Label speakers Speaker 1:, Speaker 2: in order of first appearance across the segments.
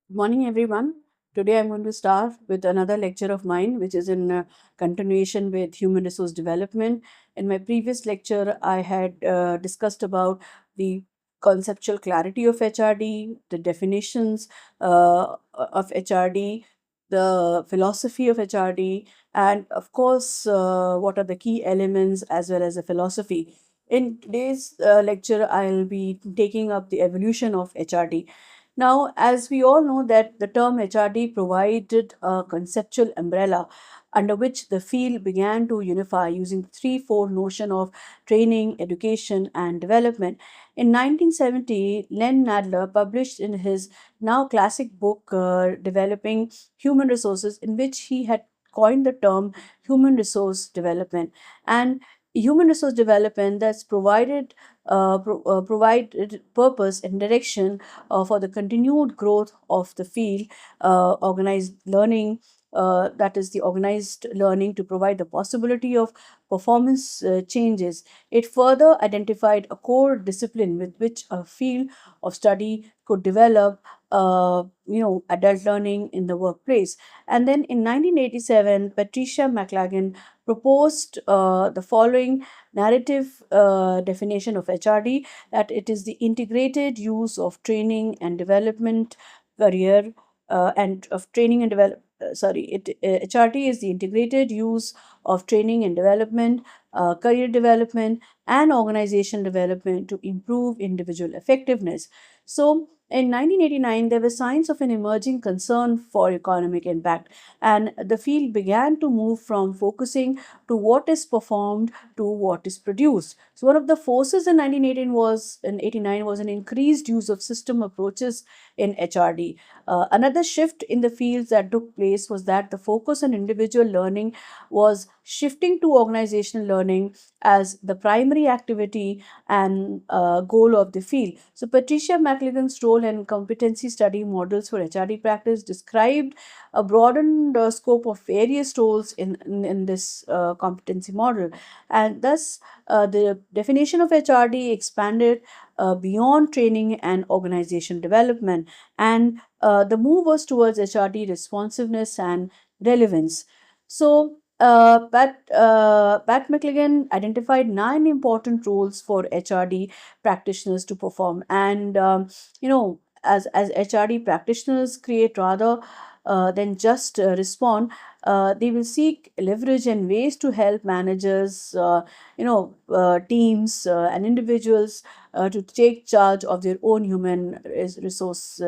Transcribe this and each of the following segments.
Speaker 1: Good morning, everyone. Today I'm going to start with another lecture of mine, which is in continuation with human resource development. In my previous lecture, I had discussed about the conceptual clarity of HRD, the definitions of HRD, the philosophy of HRD, and of course, what are the key elements as well as the philosophy. In today's lecture, I'll be taking up the evolution of HRD. Now, as we all know that the term HRD provided a conceptual umbrella under which the field began to unify using the three-fold notion of training, education, and development. In 1970, Len Nadler published in his now classic book, Developing Human Resources, in which he had coined the term human resource development. And human resource development that's provided purpose and direction for the continued growth of the field, organized learning, that is the organized learning to provide the possibility of performance changes. It further identified a core discipline with which a field of study could develop, adult learning in the workplace. And then in 1987, Patricia McLagan proposed the following narrative definition of HRD, that it is the integrated use of training and development career and of training and develop sorry it HRT is the integrated use of training and development, career development, and organization development to improve individual effectiveness. So in 1989, there was signs of an emerging concern for economic impact, and the field began to move from focusing to what is performed to what is produced. So one of the forces in 1989 was an increased use of system approaches in HRD. Another shift in the fields that took place was that the focus on individual learning was shifting to organizational learning as the primary activity and goal of the field. So Patricia McLagan's role and competency study models for HRD practice described a broadened scope of various roles in this competency model. And thus, the definition of HRD expanded beyond training and organization development. And the move was towards HRD responsiveness and relevance. So, Pat McLagan identified 9 important roles for HRD practitioners to perform. And, as HRD practitioners create rather than just respond, they will seek leverage and ways to help managers, teams, and individuals to take charge of their own human resource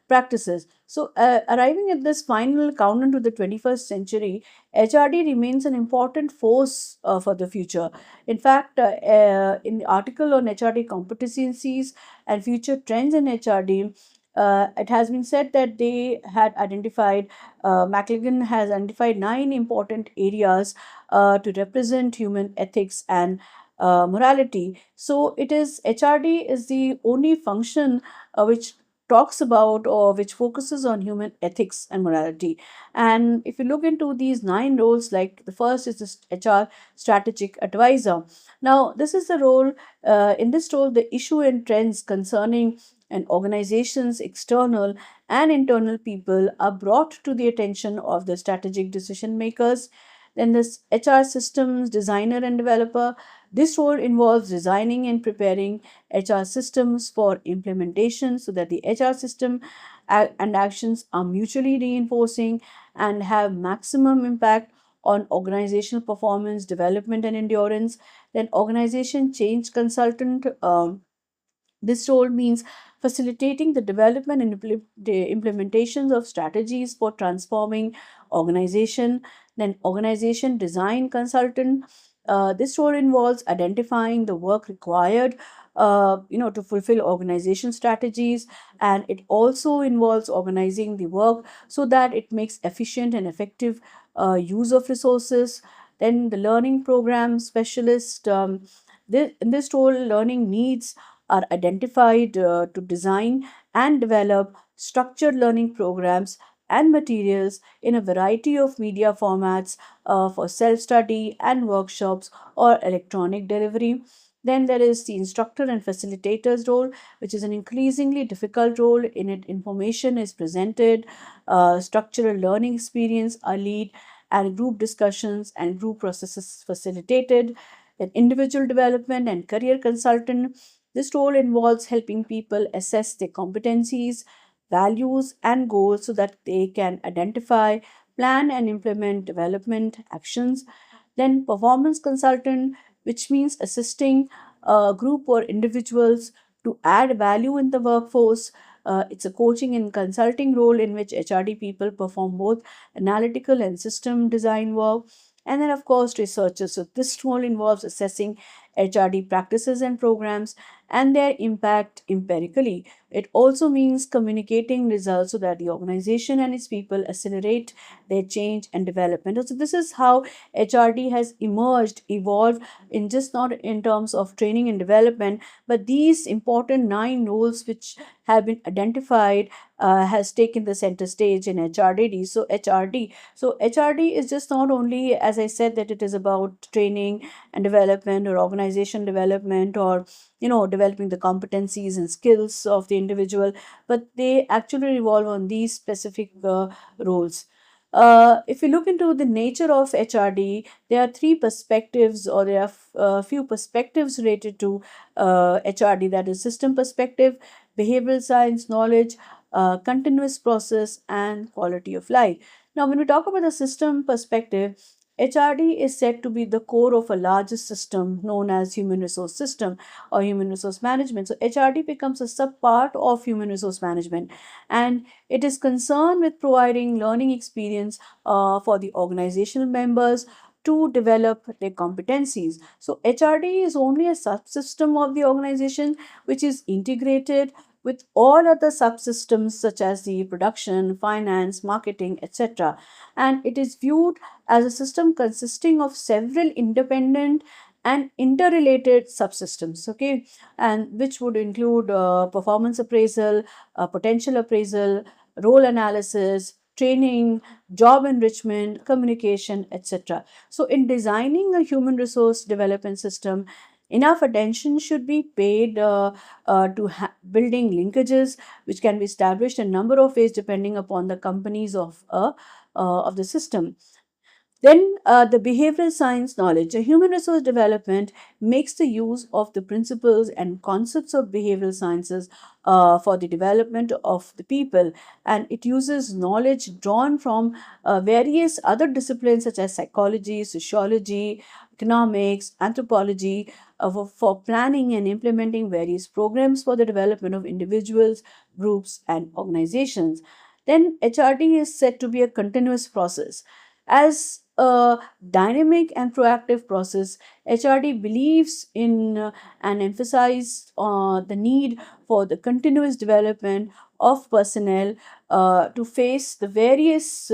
Speaker 1: practices. So, arriving at this final countdown to the 21st century, HRD remains an important force for the future. In fact, in the article on HRD competencies and future trends in HRD, it has been said that they had identified, McLagan has identified 9 important areas to represent human ethics and morality. So it is HRD is the only function which talks about or which focuses on human ethics and morality. And if you look into these 9 roles, like the first is this HR strategic advisor. Now, this is the role, in this role, the issue and trends concerning an organization's external and internal people are brought to the attention of the strategic decision makers. Then this HR systems designer and developer. This role involves designing and preparing HR systems for implementation so that the HR system and actions are mutually reinforcing and have maximum impact on organizational performance, development, and endurance. Then organization change consultant. This role means facilitating the development and the implementations of strategies for transforming organization. Then organization design consultant. This role involves identifying the work required, to fulfill organization strategies, and it also involves organizing the work so that it makes efficient and effective use of resources. Then the learning program specialist. In this role, learning needs are identified to design and develop structured learning programs and materials in a variety of media formats for self study and workshops or electronic delivery. Then there is the instructor and facilitator's role, which is an increasingly difficult role. In it, information is presented, structural learning experience are lead, and group discussions and group processes facilitated. Then individual development and career consultant. This role involves helping people assess their competencies, values, and goals so that they can identify, plan, and implement development actions. Then performance consultant, which means assisting a group or individuals to add value in the workforce. It's a coaching and consulting role in which HRD people perform both analytical and system design work. And then, of course, researchers. So, this role involves assessing HRD practices and programs and their impact empirically. It also means communicating results so that the organization and its people accelerate their change and development. So, this is how HRD has emerged, evolved in just not in terms of training and development, but these important 9 roles which have been identified has taken the center stage in HRD. So HRD is just not only, as I said, that it is about training and development or organization development or developing the competencies and skills of the individual, but they actually revolve on these specific roles. If you look into the nature of HRD, there are three perspectives, or there are few perspectives related to HRD, that is system perspective, behavioral science knowledge, continuous process, and quality of life. Now, when we talk about the system perspective, HRD is said to be the core of a larger system known as human resource system or human resource management. So, HRD becomes a sub part of human resource management, and it is concerned with providing learning experience for the organizational members to develop their competencies. So, HRD is only a subsystem of the organization which is integrated with all other subsystems such as the production, finance, marketing, etc. And it is viewed as a system consisting of several independent and interrelated subsystems, okay, and which would include performance appraisal, potential appraisal, role analysis, training, job enrichment, communication, etc. So, in designing a human resource development system, enough attention should be paid to building linkages which can be established in a number of ways depending upon the companies of the system. Then the behavioral science knowledge. A human resource development makes the use of the principles and concepts of behavioral sciences for the development of the people, and it uses knowledge drawn from various other disciplines such as psychology, sociology, economics, anthropology for planning and implementing various programs for the development of individuals, groups, and organizations. Then HRD is said to be a continuous process. As a dynamic and proactive process, HRD believes in and emphasizes the need for the continuous development of personnel to face the various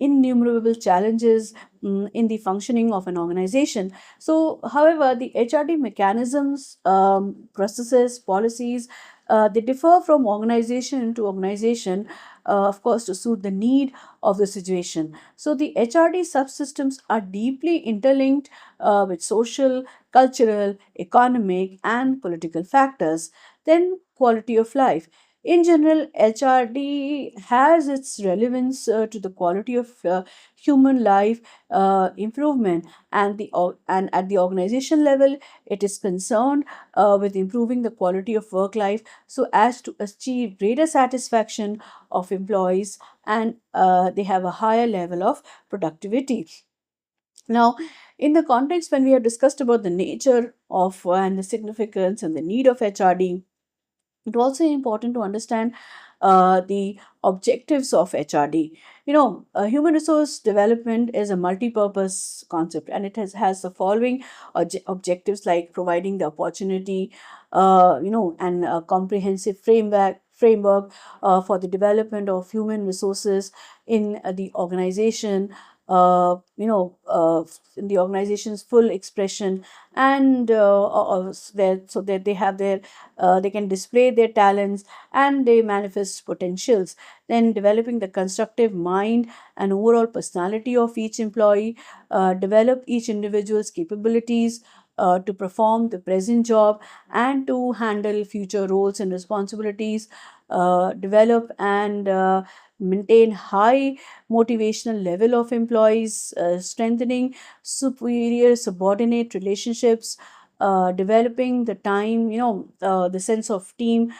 Speaker 1: innumerable challenges in the functioning of an organization. So, however, the HRD mechanisms, processes, policies, they differ from organization to organization, of course, to suit the need of the situation. So, the HRD subsystems are deeply interlinked with social, cultural, economic, and political factors. Then, quality of life. In general, HRD has its relevance to the quality of human life improvement, and and at the organization level, it is concerned with improving the quality of work life so as to achieve greater satisfaction of employees, and they have a higher level of productivity. Now, in the context when we have discussed about the nature of and the significance and the need of HRD, it's also important to understand the objectives of HRD. Human resource development is a multi-purpose concept, and it has the following objectives, like providing the opportunity, and a comprehensive framework for the development of human resources in the organization. In the organization's full expression, and so that they have their they can display their talents and they manifest potentials. Then developing the constructive mind and overall personality of each employee, develop each individual's capabilities, to perform the present job and to handle future roles and responsibilities, develop and maintain high motivational level of employees, strengthening superior subordinate relationships, developing the time, the sense of team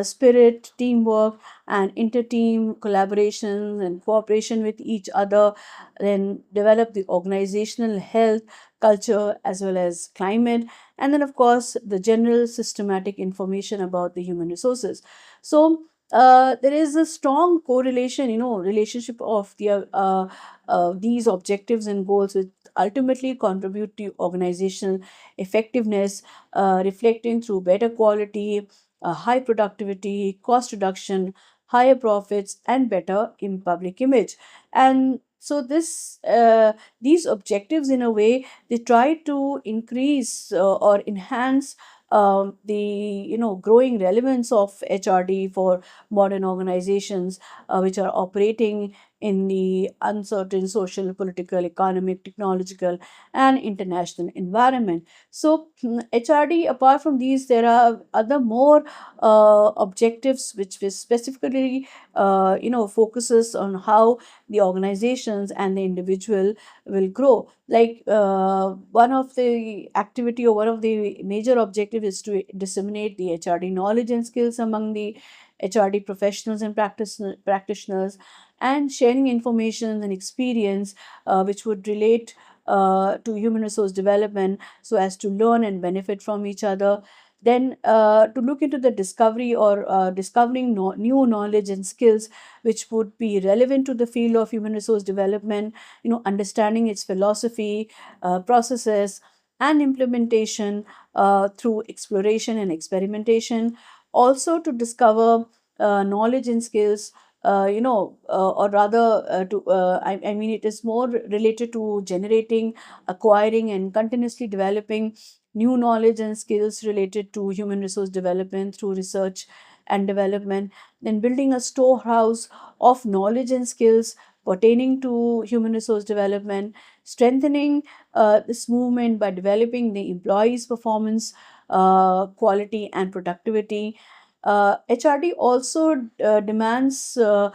Speaker 1: spirit, teamwork, and inter-team collaboration and cooperation with each other, then develop the organizational health, culture, as well as climate, and then, of course, the general systematic information about the human resources. So, there is a strong correlation, relationship of these objectives and goals, which ultimately contribute to organizational effectiveness, reflecting through better quality, high productivity, cost reduction, higher profits, and better in public image. And so these objectives, in a way, they try to increase or enhance the growing relevance of HRD for modern organizations which are operating in the uncertain social, political, economic, technological, and international environment. So HRD, apart from these, there are other more objectives which specifically focuses on how the organizations and the individual will grow. Like one of the activity or one of the major objective is to disseminate the HRD knowledge and skills among the HRD professionals and practitioners, and sharing information and experience which would relate to human resource development, so as to learn and benefit from each other. Then to look into the discovery or discovering new knowledge and skills which would be relevant to the field of human resource development, understanding its philosophy, processes, and implementation through exploration and experimentation. Also to discover knowledge and skills, or rather, I mean, it is more related to generating, acquiring, and continuously developing new knowledge and skills related to human resource development through research and development. Then building a storehouse of knowledge and skills pertaining to human resource development, strengthening this movement by developing the employees' performance, quality, and productivity. HRD also demands, the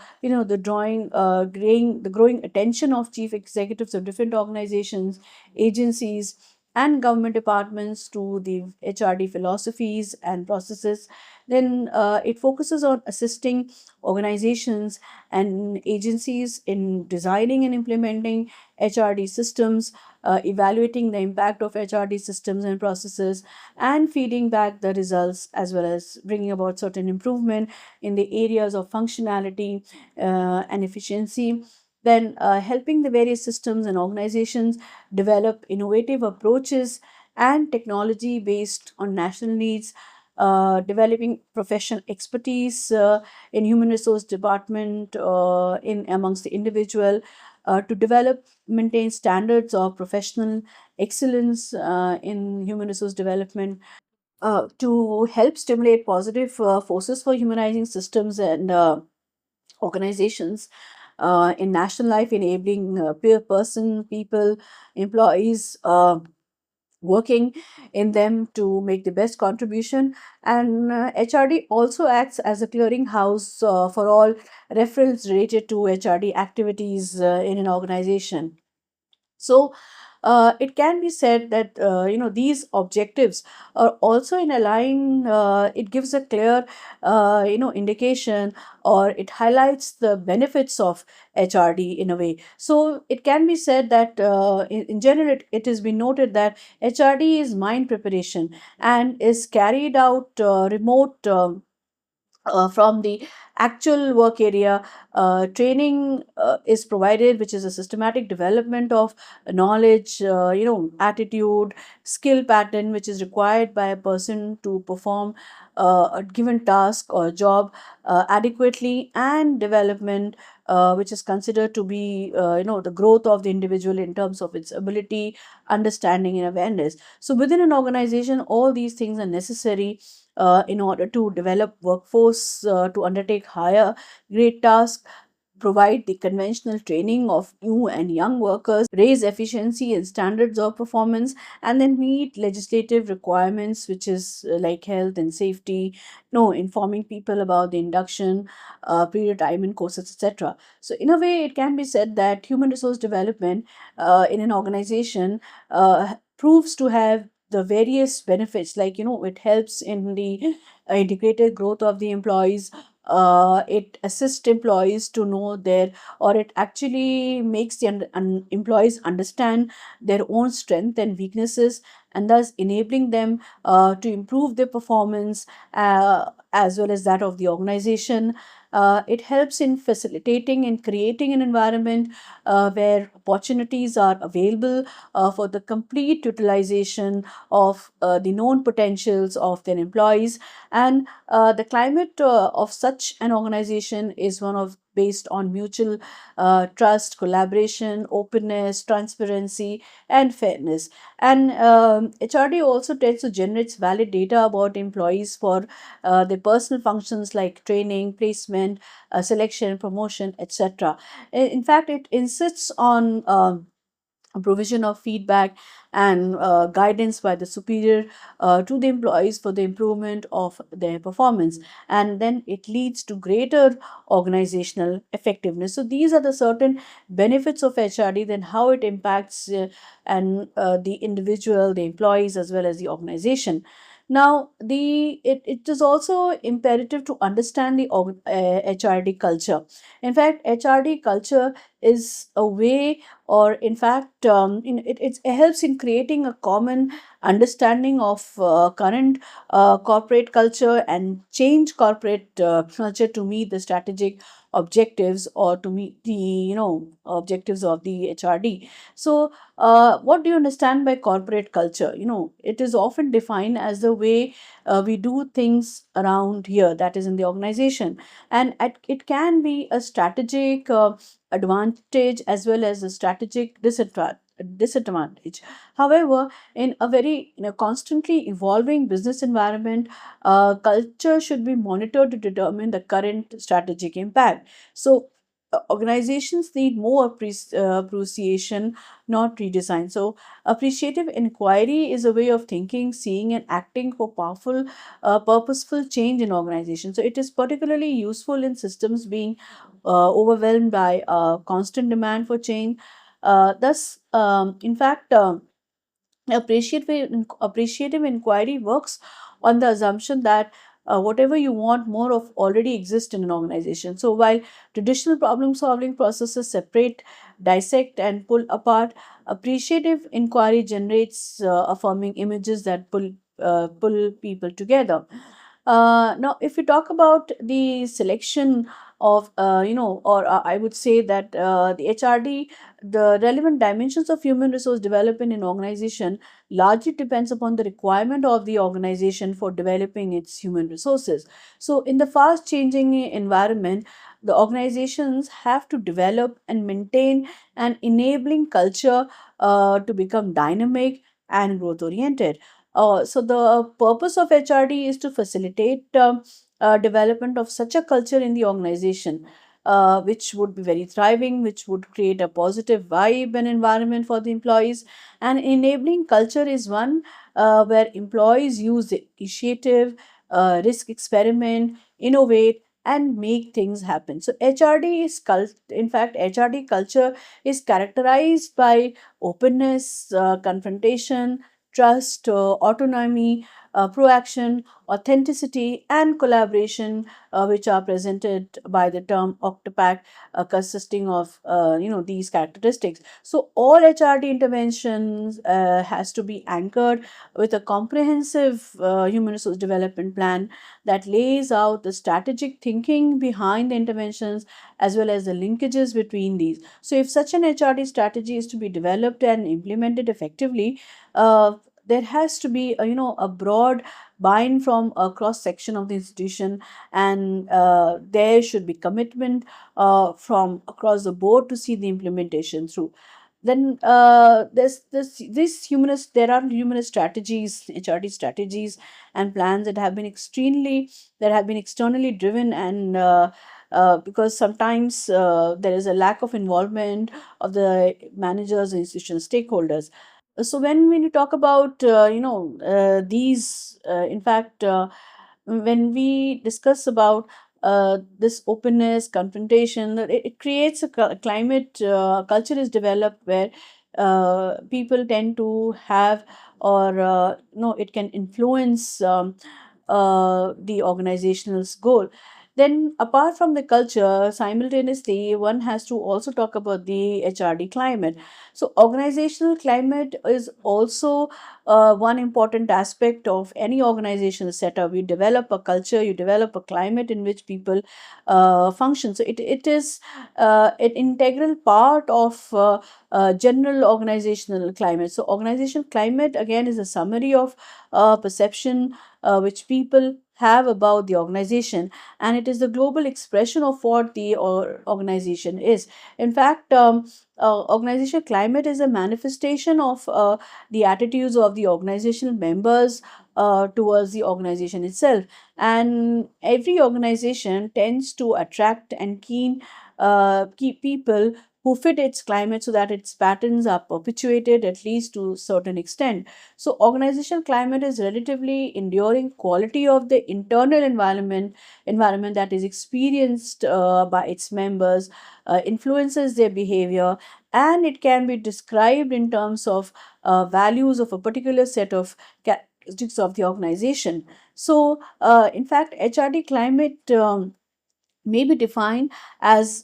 Speaker 1: growing attention of chief executives of different organizations, agencies, and government departments to the HRD philosophies and processes. Then it focuses on assisting organizations and agencies in designing and implementing HRD systems, evaluating the impact of HRD systems and processes, and feeding back the results, as well as bringing about certain improvement in the areas of functionality and efficiency. Then helping the various systems and organizations develop innovative approaches and technology based on national needs, developing professional expertise in human resource department in amongst the individual, to develop, maintain standards of professional excellence in human resource development, to help stimulate positive forces for humanizing systems and organizations in national life, enabling people, employees, working in them to make the best contribution. And HRD also acts as a clearinghouse for all referrals related to HRD activities in an organization. So it can be said that these objectives are also in a line. It gives a clear indication, or it highlights the benefits of HRD in a way. So it can be said that in general, it has been noted that HRD is mind preparation and is carried out remote. From the actual work area. Training is provided, which is a systematic development of knowledge, attitude, skill pattern, which is required by a person to perform a given task or job adequately, and development, which is considered to be, the growth of the individual in terms of its ability, understanding, and awareness. So within an organization, all these things are necessary in order to develop workforce to undertake higher grade tasks, provide the conventional training of new and young workers, raise efficiency and standards of performance, and then meet legislative requirements, which is like health and safety, no, informing people about the induction, pre-retirement courses, etc. So, in a way, it can be said that human resource development in an organization proves to have the various benefits, like, it helps in the integrated growth of the employees. It assists employees to know their, or it actually makes the employees understand their own strength and weaknesses, and thus enabling them to improve their performance as well as that of the organization. It helps in facilitating and creating an environment where opportunities are available for the complete utilization of the known potentials of their employees. And the climate of such an organization is one of based on mutual trust, collaboration, openness, transparency, and fairness. And HRD also tends to generate valid data about employees for their personal functions like training, placement, selection, promotion, etc. In fact, it insists on provision of feedback and guidance by the superior to the employees for the improvement of their performance, and then it leads to greater organizational effectiveness. So these are the certain benefits of HRD, then how it impacts and the individual, the employees, as well as the organization. Now, it is also imperative to understand the HRD culture. In fact, HRD culture is a way, or in fact, it helps in creating a common understanding of current corporate culture and change corporate culture to meet the strategic objectives, or to meet the objectives of the HRD. So what do you understand by corporate culture? It is often defined as the way we do things around here, that is in the organization, and it can be a strategic advantage as well as a strategic disadvantage. However, in a very constantly evolving business environment, culture should be monitored to determine the current strategic impact. So organizations need more appreciation, not redesign. So appreciative inquiry is a way of thinking, seeing, and acting for powerful purposeful change in organizations. So it is particularly useful in systems being overwhelmed by constant demand for change. Thus, in fact, appreciative inquiry works on the assumption that whatever you want more of already exists in an organization. So while traditional problem solving processes separate, dissect, and pull apart, appreciative inquiry generates affirming images that pull people together. Now, if we talk about the selection of, or I would say that the HRD, the relevant dimensions of human resource development in organization largely depends upon the requirement of the organization for developing its human resources. So, in the fast changing environment, the organizations have to develop and maintain an enabling culture to become dynamic and growth oriented. So the purpose of HRD is to facilitate development of such a culture in the organization, which would be very thriving, which would create a positive vibe and environment for the employees. And enabling culture is one where employees use the initiative, risk experiment, innovate, and make things happen. So HRD is in fact, HRD culture is characterized by openness, confrontation, trust, autonomy, proaction, authenticity, and collaboration, which are presented by the term octopack, consisting of these characteristics. So all HRD interventions has to be anchored with a comprehensive human resource development plan that lays out the strategic thinking behind the interventions as well as the linkages between these. So if such an HRD strategy is to be developed and implemented effectively, there has to be a broad buy-in from a cross section of the institution, and there should be commitment from across the board to see the implementation through. Then there's this humanist there are humanist strategies, HRD strategies and plans that have been extremely that have been externally driven and because sometimes there is a lack of involvement of the managers, institution stakeholders. So when you talk about these in fact when we discuss about this openness, confrontation, it creates a climate culture is developed where people tend to have, or it can influence the organizational's goal. Then, apart from the culture, simultaneously, one has to also talk about the HRD climate. So, organizational climate is also one important aspect of any organizational setup. You develop a culture, you develop a climate in which people function. So, it is an integral part of general organizational climate. So, organizational climate again is a summary of perception which people have about the organization, and it is the global expression of what the organization is. In fact, organizational climate is a manifestation of the attitudes of the organizational members towards the organization itself. And every organization tends to attract and keep people who fit its climate so that its patterns are perpetuated at least to a certain extent. So, organizational climate is relatively enduring quality of the internal environment that is experienced by its members, influences their behavior, and it can be described in terms of values of a particular set of characteristics of the organization. So, in fact, HRD climate may be defined as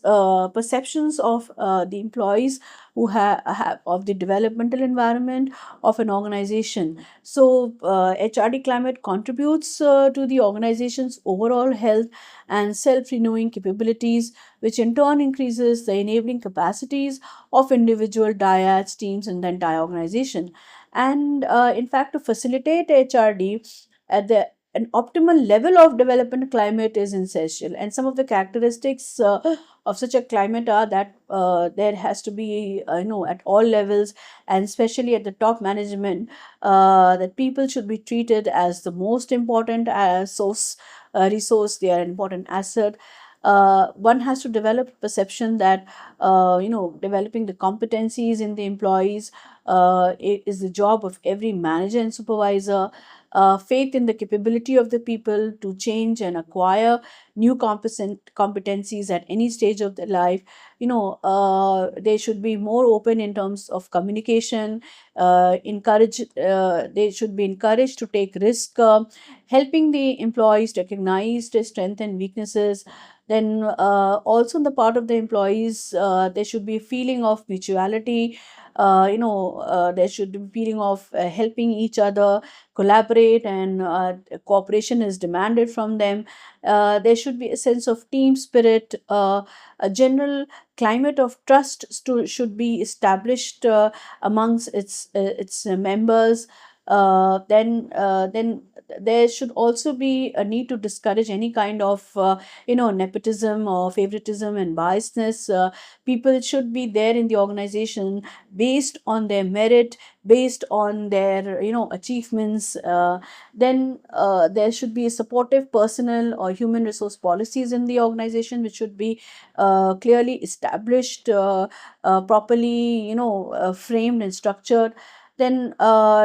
Speaker 1: perceptions of the employees who have of the developmental environment of an organization. So, HRD climate contributes to the organization's overall health and self-renewing capabilities, which in turn increases the enabling capacities of individual dyads, teams, and the entire organization. And in fact, to facilitate HRD at the an optimal level of development climate is essential, and some of the characteristics of such a climate are that there has to be at all levels, and especially at the top management, that people should be treated as the most important resource. They are an important asset. One has to develop perception that developing the competencies in the employees is the job of every manager and supervisor. Faith in the capability of the people to change and acquire new competencies at any stage of their life. They should be more open in terms of communication. They should be encouraged to take risk, helping the employees recognize their strengths and weaknesses. Then, also on the part of the employees, there should be a feeling of mutuality. There should be a feeling of helping each other, collaborate, and cooperation is demanded from them. There should be a sense of team spirit. A general climate of trust should be established amongst its members. Then there should also be a need to discourage any kind of nepotism or favoritism and biasness. People should be there in the organization based on their merit, based on their achievements. Then there should be supportive personal or human resource policies in the organization, which should be clearly established, properly framed and structured. Then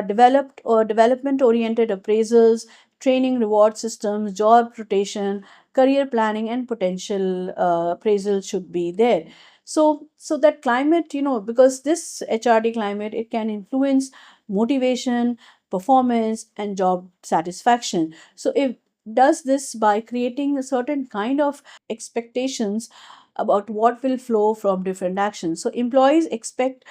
Speaker 1: developed or development oriented appraisals, training reward systems, job rotation, career planning, and potential appraisal should be there. So that climate, because this HRD climate, it can influence motivation, performance, and job satisfaction. So it does this by creating a certain kind of expectations about what will flow from different actions. So employees expect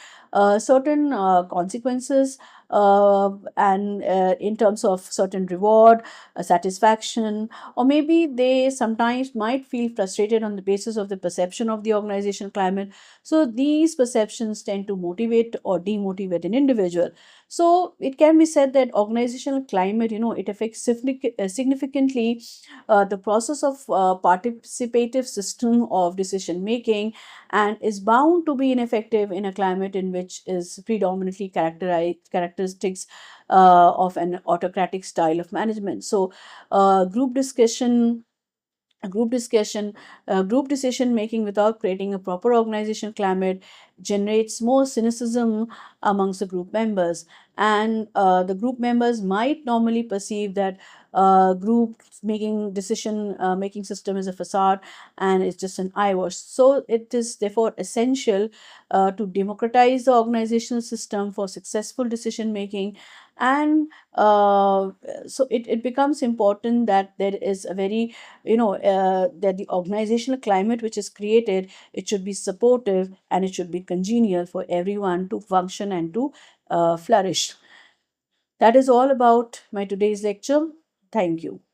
Speaker 1: certain consequences, and in terms of certain reward, satisfaction, or maybe they sometimes might feel frustrated on the basis of the perception of the organizational climate. So these perceptions tend to motivate or demotivate an individual. So it can be said that organizational climate, it affects significantly the process of participative system of decision making, and is bound to be ineffective in a climate in which is predominantly characteristics of an autocratic style of management. So group discussion group discussion, group decision making without creating a proper organization climate generates more cynicism amongst the group members. And the group members might normally perceive that group making decision making system is a facade and it's just an eyewash. So it is therefore essential to democratize the organizational system for successful decision making. And so it becomes important that there is a very, that the organizational climate which is created, it should be supportive and it should be congenial for everyone to function and to flourish. That is all about my today's lecture. Thank you.